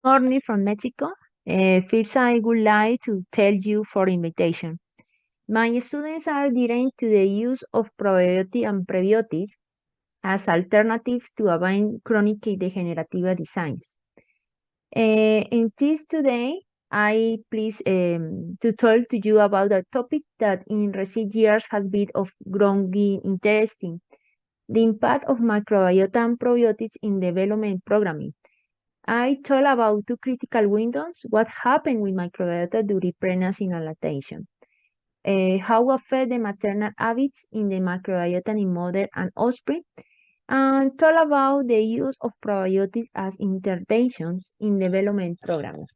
Morning from Mexico. First, I would like to tell you for invitation. My students are direct to the use of probiotics and prebiotics as alternatives to avoid chronic degenerative disease. In this today, I please to talk to you about a topic that in recent years has been of growing interesting: the impact of microbiota and probiotics in development programming. I told about two critical windows: what happened with microbiota during pregnancy and lactation, how affect the maternal habits in the microbiota in mother and offspring, and told about the use of probiotics as interventions in development programs.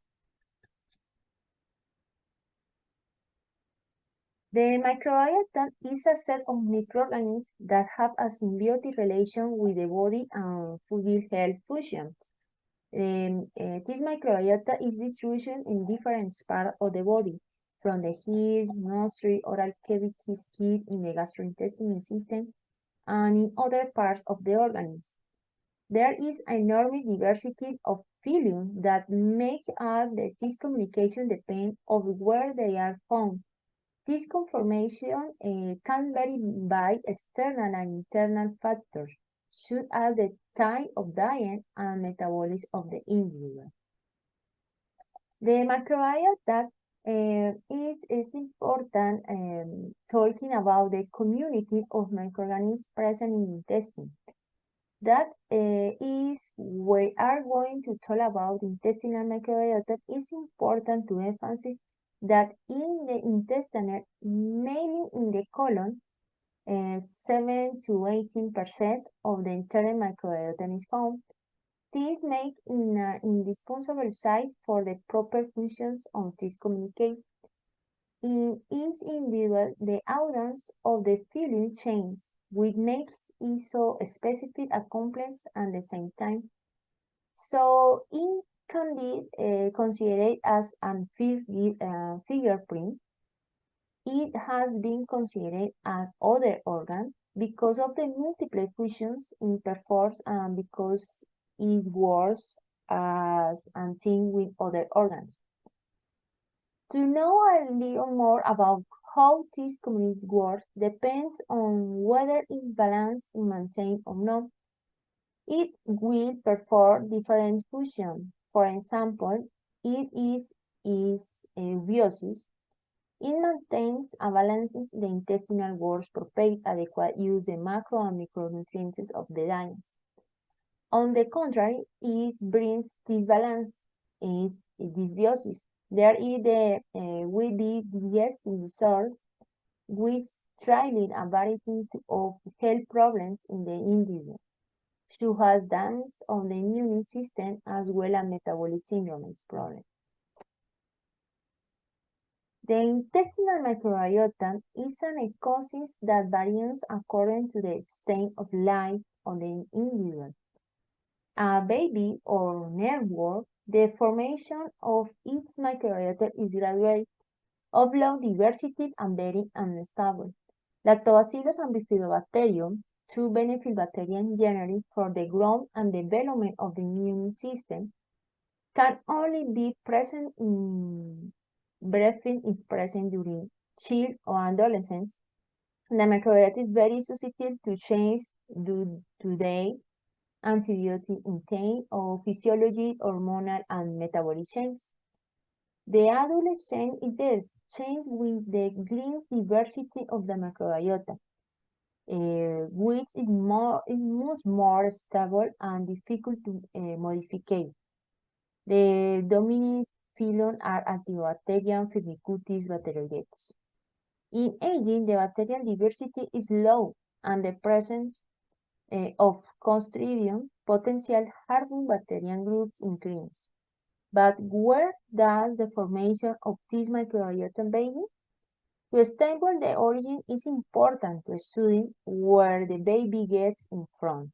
The microbiota is a set of microorganisms that have a symbiotic relation with the body and fulfill health functions. This microbiota is distributed in different parts of the body, from the head, nostril, oral cavity, skin, in the gastrointestinal system, and in other parts of the organism. There is an enormous diversity of phylum that make this communication depend on where they are found. This conformation can vary by external and internal factors, such as the type of diet and metabolism of the individual. The microbiota is important talking about the community of microorganisms present in the intestine. That is we are going to talk about intestinal microbiota. It's important to emphasize that in the intestine, mainly in the colon, 7 to 18% of the internal microbiota is found. This makes an indispensable site for the proper functions of this communication. In each individual, the audience of the phylum changes, which makes it so specific and complex at the same time. So it can be considered as a fingerprint. It has been considered as other organ because of the multiple functions it performs and because it works as a thing with other organs. To know a little more about how this community works depends on whether it's balanced and maintained or not. It will perform different functions. For example, it is a biosis. It maintains and balances the intestinal walls, provide adequate use the macro and micronutrients of the diet. On the contrary, it brings disbalance in dysbiosis. There is will be digestive disorders, which trailing a variety of health problems in the individual, who has damage on the immune system as well as metabolic syndrome problem. The intestinal microbiota is an ecosystem that varies according to the state of life of the individual. A baby or newborn, the formation of its microbiota is gradual, of low diversity and very unstable. Lactobacillus and bifidobacterium, two benefit bacteria generally for the growth and development of the immune system, can only be present in breastfeeding is present during child or adolescence. The microbiota is very susceptible to change due to the antibiotic intake or physiology, hormonal, and metabolic changes. The adolescent is the change with the green diversity of the microbiota, which is much more stable and difficult to modify. The dominant phylum are Antibacterium, Firmicutes, Bacteroidetes. In aging, the bacterial diversity is low, and the presence of Clostridium potential harmful bacterial groups increases. But where does the formation of this microbiota begin? To establish the origin is important to study where the baby gets in from.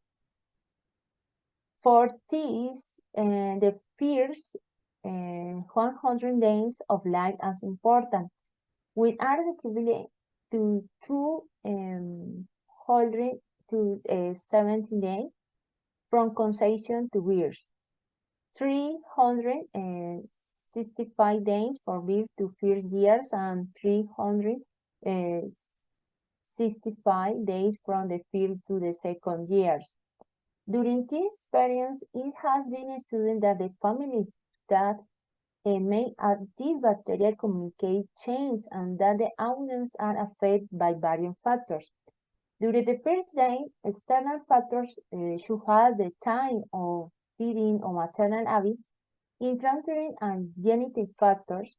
For this, the first 100 days of life is important, which are equivalent to 200 to 70 days from conception to birth. 365 days for birth to first years and 365 days from the first to the second years. During this period, it has been studied that the families that may these bacteria communicate change and that the audience are affected by various factors. During the first day, external factors should have the time of feeding or maternal habits, intrauterine and genetic factors,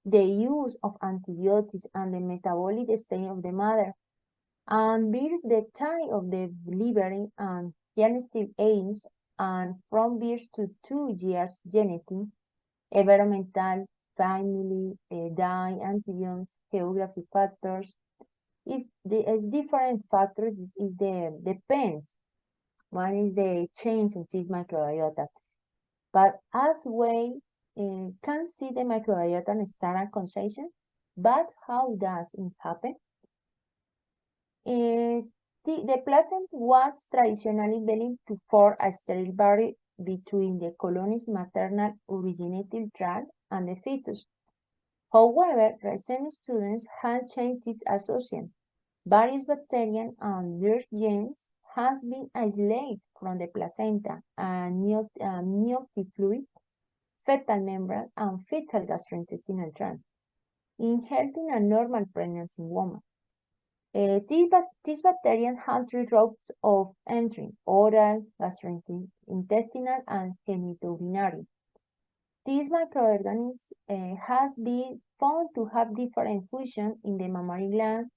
the use of antibiotics and the metabolic state of the mother, and birth the time of the delivery and diagnostic aims, and from birth to 2 years genetic, environmental, family, dye, antibiotics, geographic factors, is different factors. Depends. One is the change in this microbiota, but as we can see the microbiota and standard conversation, but how does it happen? The placenta was traditionally believed to form a sterile barrier between the colony's maternal originating tract and the fetus. However, recent students have changed this assumption. Various bacteria and their genes have been isolated from the placenta and amniotic fluid, fetal membrane, and fetal gastrointestinal tract, inhibiting a normal pregnancy in women. These bacteria have three routes of entry: oral, gastrointestinal, and genitourinary. These microorganisms have been found to have different functions in the mammary gland,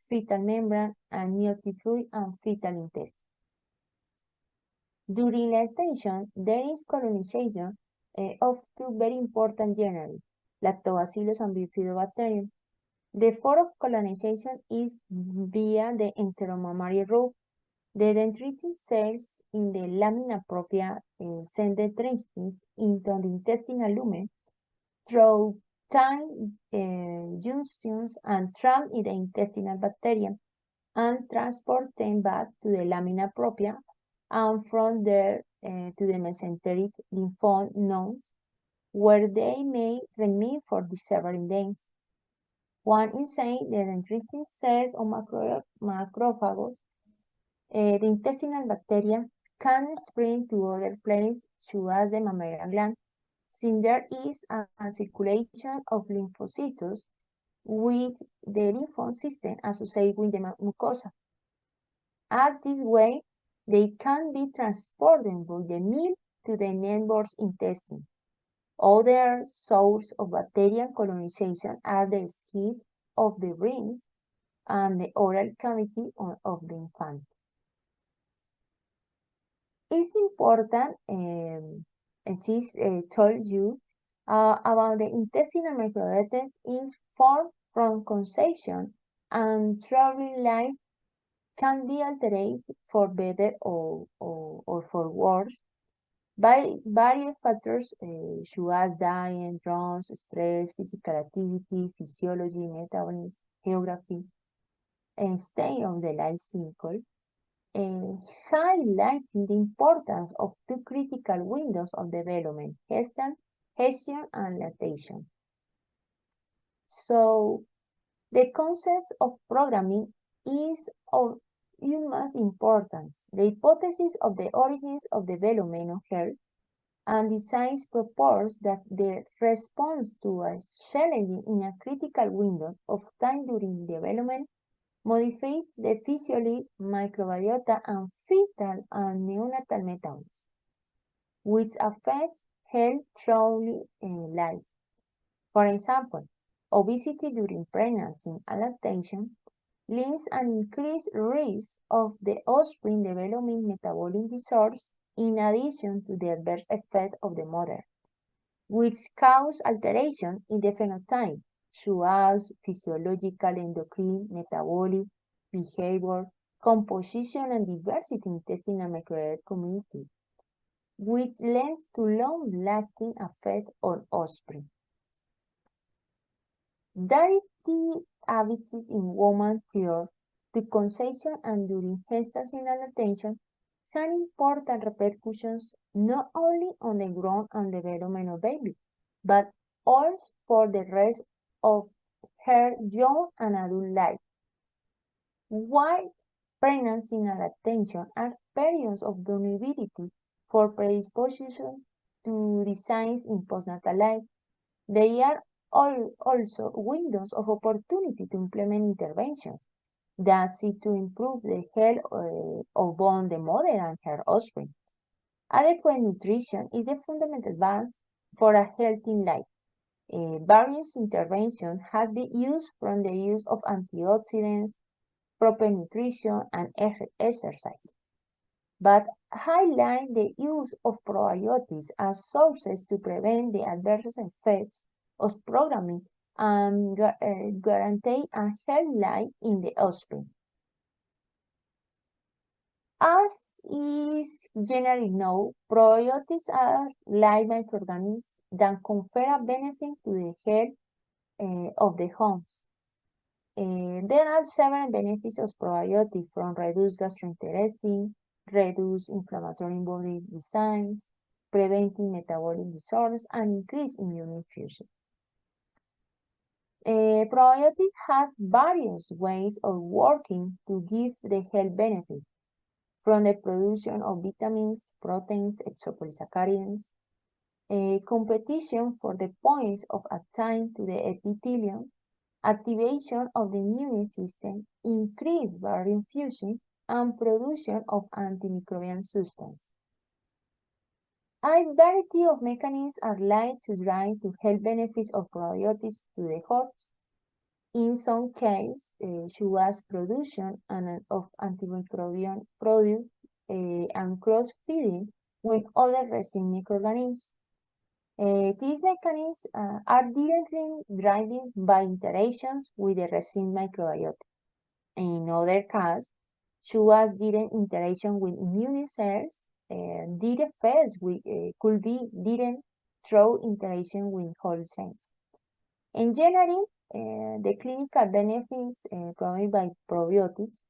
fetal membrane, amniotic fluid, and fetal intestine. During lactation, there is colonization of two very important genera, Lactobacillus and Bifidobacterium. The form of colonization is via the enteromammary route. The dendritic cells in the lamina propria send the intestines into the intestinal lumen through tiny junctions and trap in the intestinal bacteria and transport them back to the lamina propria and from there to the mesenteric lymph nodes, where they may remain for several days. One inside the dendritic cells or macrophages, the intestinal bacteria can spread to other places, such as the mammary gland, since there is a circulation of lymphocytes with the lymph system associated with the mucosa. At this way, they can be transported by the milk to the neighbor's intestine. Other sources of bacterial colonization are the skin of the breast and the oral cavity of the infant. It's important, it is told you about the intestinal microbiota is formed from conception and throughout life can be altered for better or for worse by various factors such as diet, drugs, stress, physical activity, physiology, metabolism, geography, and state of the life cycle, highlighting the importance of two critical windows of development, gestation and lactation. So, the concept of programming is of utmost importance. The hypothesis of the origins of development of health and designs propose that the response to a challenge in a critical window of time during development modifies the physiology, microbiota, and fetal and neonatal metabolism, which affects health throughout life. For example, obesity during pregnancy and lactation links an increased risk of the offspring developing metabolic disorders in addition to the adverse effect of the mother, which cause alteration in the phenotype, such as physiological, endocrine, metabolic, behavior, composition, and diversity in intestinal microbiota community, which leads to long-lasting effect on offspring. Dietary habits in women prior to conception and during gestational lactation can important repercussions not only on the growth and development of baby, but also for the rest of her young and adult life. While pregnancy and lactation are periods of vulnerability for predisposition to disease in postnatal life, they are also windows of opportunity to implement interventions that seek to improve the health of both the mother and her offspring. Adequate nutrition is the fundamental base for a healthy life. Various interventions have been used from the use of antioxidants, proper nutrition, and exercise, but highlight the use of probiotics as sources to prevent the adverse effects of programming and guarantee a healthy life in the offspring. As is generally known, probiotics are live microorganisms that confer a benefit to the health of the host. There are several benefits of probiotics, from reduced gastrointestinal, reduced inflammatory body disease, preventing metabolic disorders, and increased immune function. Probiotics have various ways of working to give the health benefits, from the production of vitamins, proteins, exopolysaccharides, competition for the points of attaching to the epithelium, activation of the immune system, increased barrier fusion, and production of antimicrobial substance. A variety of mechanisms are linked to drive to health benefits of probiotics to the host. In some cases, such as production of antimicrobial products and cross-feeding with other resin microorganisms. These mechanisms are directly driven by interactions with the resin microbiota. In other cases, such as direct interaction with immune cells, direct effects could be direct through interaction with whole cells. In general, the clinical benefits provided by probiotics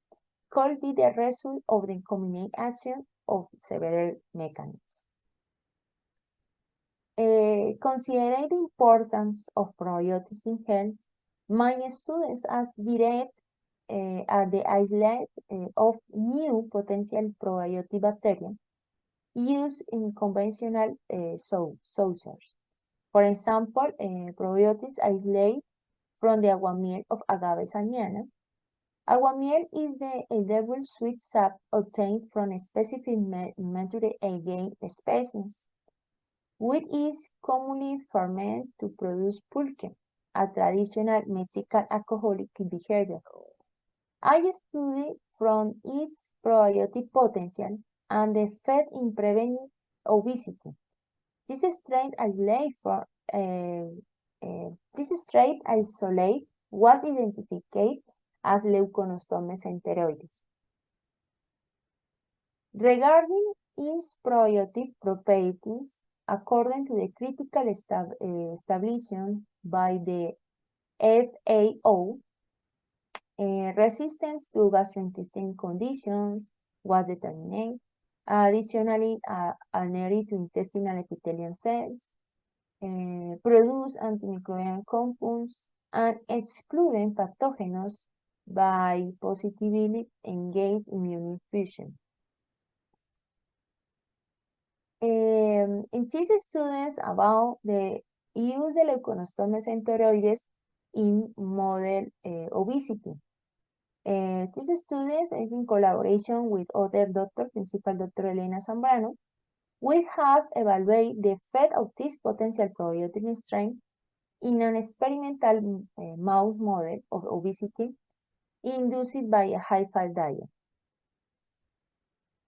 could be the result of the combined action of several mechanisms. Considering the importance of probiotics in health, my students ask direct at the isolate of new potential probiotic bacteria used in conventional sources. For example, probiotics isolate from the aguamiel of Agave salmiana. Aguamiel is the edible sweet sap obtained from a specific mature agave species, which is commonly fermented to produce pulque, a traditional Mexican alcoholic beverage. I studied from its probiotic potential and the effect in preventing obesity. This strain isolate was identified as Leuconostomes enteroides. Regarding its probiotic properties, according to the critical establishment by the FAO, resistance to gastrointestinal conditions was determined. Additionally, adhered to intestinal epithelial cells, produce antimicrobial compounds, and excluding pathogens by positively engaged immune fusion. In these studies about the use of Leuconostomes enteroides in model obesity. This studies is in collaboration with other doctor, Principal Dr. Elena Zambrano. We have evaluated the effect of this potential probiotic strain in an experimental mouse model of obesity induced by a high-fat diet.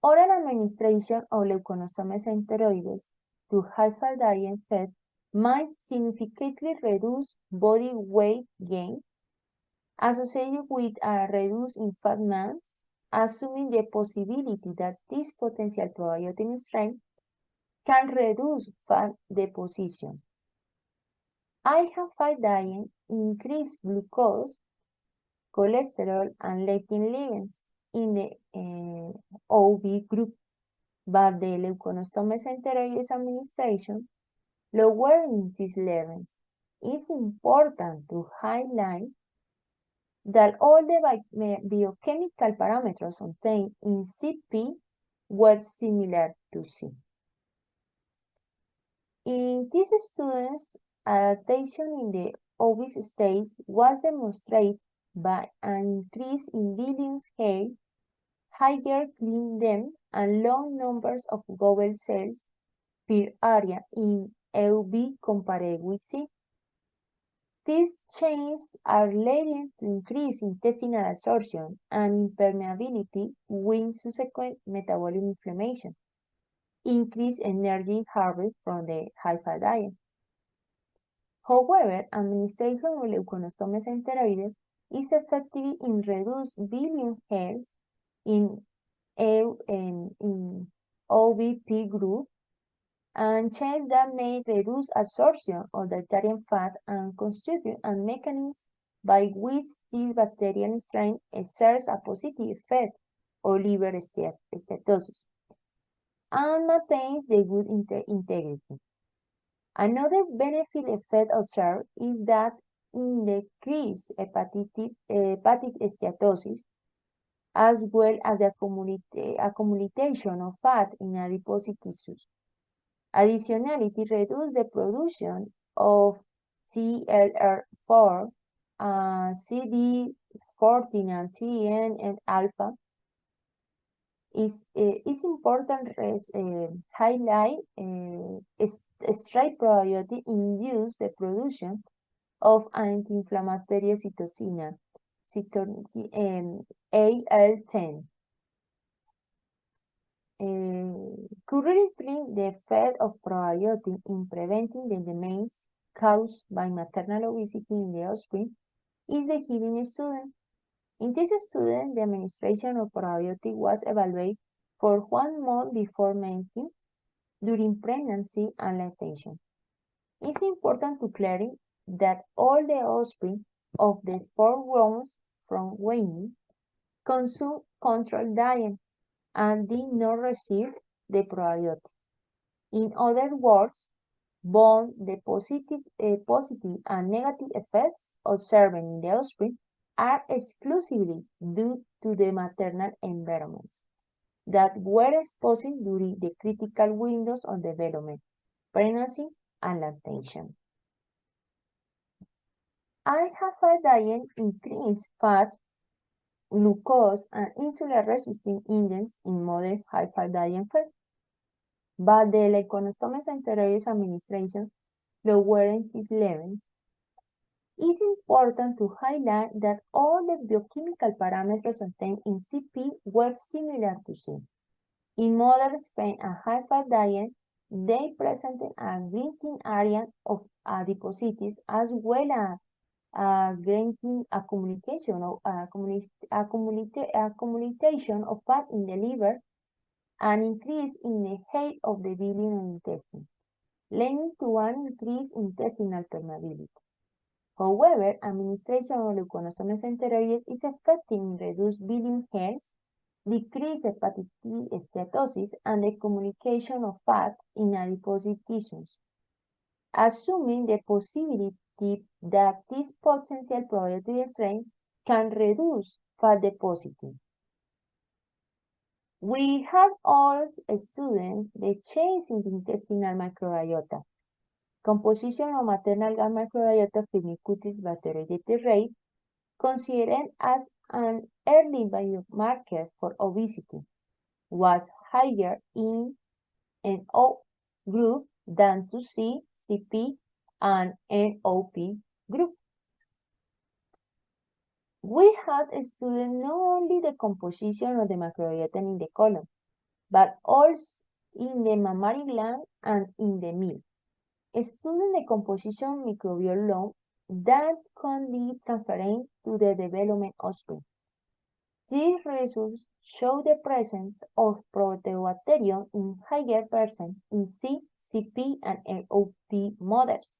Oral administration of Leuconostomes enteroides to high-fat diet fed might significantly reduce body weight gain associated with a reduction in fat mass, assuming the possibility that this potential probiotic strain can reduce fat deposition. High-fat diet increase glucose, cholesterol, and leptin levels in the OB group, but the leuconostomes enteroides administration, lowering these levels. It's important to highlight that all the biochemical parameters obtained in CP were similar to C. In these students, adaptation in the obese state was demonstrated by an increase in Williams hair, higher clean them, and low numbers of goblet cells per area in EUV compared with C. These changes are leading to increase intestinal absorption and impermeability with subsequent metabolic inflammation, increased energy harvest from the high-fat diet. However, administration of leuconostomes enteroides is effective in reduced bilium hairs in OVP group and changes that may reduce absorption of dietary fat and constitute a mechanism by which this bacterial strain exerts a positive effect on liver steatosis and maintains the good integrity. Another benefit effect observed is that in decreased hepatic steatosis, as well as the accumulation of fat in adipose tissues. Additionally, it reduces the production of CLR4, CD14, and TNF-alpha. It's important to highlight straight probiotic induce the production of anti-inflammatory cytosine, AL10. Currently, the effect of probiotic in preventing the demands caused by maternal obesity in the offspring is the given student. In this student, the administration of probiotic was evaluated for 1 month before mating, during pregnancy, and lactation. It's important to clarify that all the offspring of the 4 rounds from weaning consume controlled diet and did not receive the probiotic. In other words, both the positive and negative effects observed in the offspring are exclusively due to the maternal environments that were exposed during the critical windows of development, pregnancy, and lactation. High-fat diet increased fat, glucose, and insulin-resistant index in modern high-fat diet fed, but the leuconostomes enteroides administration lowered these levels. It's important to highlight that all the biochemical parameters obtained in CP were similar to C. In mothers fed a high-fat diet, they presented a green area of adiposities as well as green accumulation of fat in the liver and increase in the height of the biliary intestine, leading to an increase in intestinal permeability. However, administration of leuconostomes enteroides is effective in reduced bilium hairs, decreased hepatic steatosis, and the accumulation of fat in adipose tissues, assuming the possibility that these potential probiotic strains can reduce fat depositing. We have all students the change in the intestinal microbiota, composition of maternal gut microbiota firmicutes bacteroidetes rate, considered as an early biomarker for obesity, was higher in NO group than to C, CP, and NOP group. We had studied not only the composition of the microbiota in the colon, but also in the mammary gland and in the milk. Studying the composition of microbiome that can be transferred to the development offspring. These results show the presence of proteobacterium in higher percent in C, CP, and NOP models.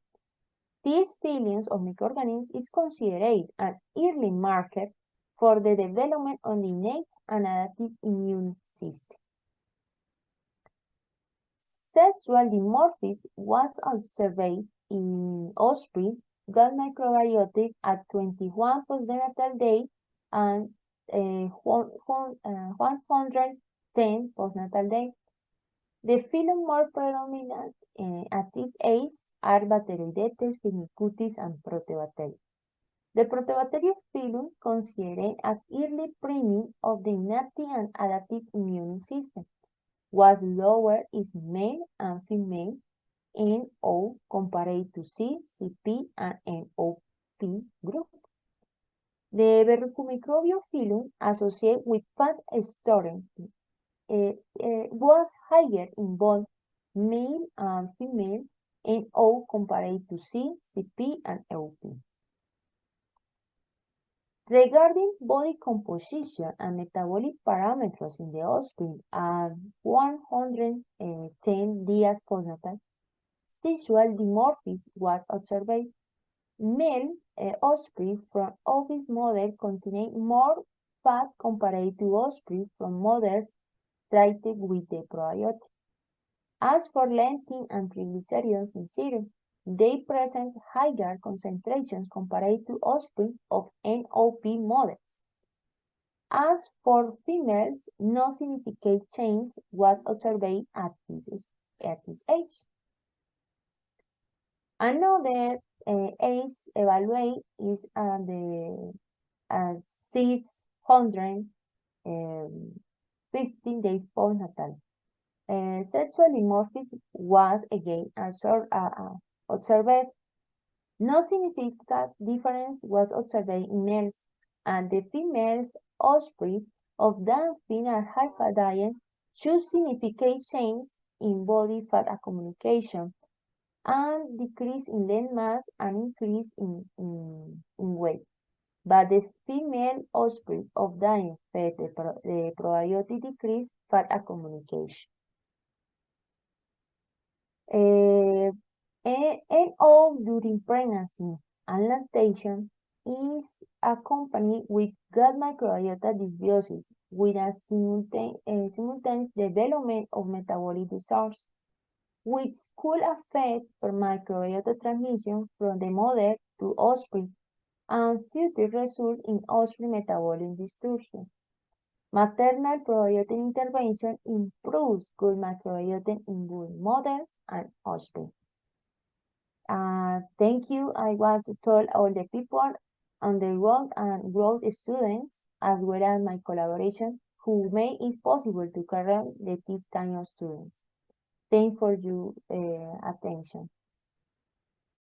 These billions of microorganisms is considered an early marker for the development of the innate and adaptive immune system. Sexual dimorphism was observed in osprey gut microbiota at 21 postnatal day and 110 postnatal day. The phylum more predominant at this age are Bacteroidetes, Firmicutes, and Protobacteria. The Protobacteria phylum considered as early primate of the innate and adaptive immune system was lower in male and female NO compared to C, CP, and NOP group. The Verrucomicrobio phylum associated with fat storage was higher in both male and female NO compared to C, CP, and OP. Regarding body composition and metabolic parameters in the offspring at 110 days postnatal, sexual dimorphism was observed. Male offspring from obese mother contain more fat compared to offspring from mothers treated with the probiotic. As for lectin and triglycerides in serum, they present higher concentrations compared to offspring of NOP models. As for females, no significant change was observed at this age. Another age evaluate is the 615 days postnatal. Sexual dimorphism was again observed. No significant difference was observed in males, and the females' offspring of the female alpha diet show significant change in body fat accumulation and decrease in lean mass and increase in weight. But the female offspring of diet fed the probiotic decreased fat accumulation. NO during pregnancy and lactation is accompanied with gut microbiota dysbiosis with a simultaneous development of metabolic disorders, which could affect microbiota transmission from the mother to offspring and future result in offspring metabolic distortion. Maternal probiotic intervention improves gut microbiota in both mothers and offspring. Thank you. I want to tell all the people on the road and growth students, as well as my collaboration, who made it possible to carry this kind of students. Thanks for your attention.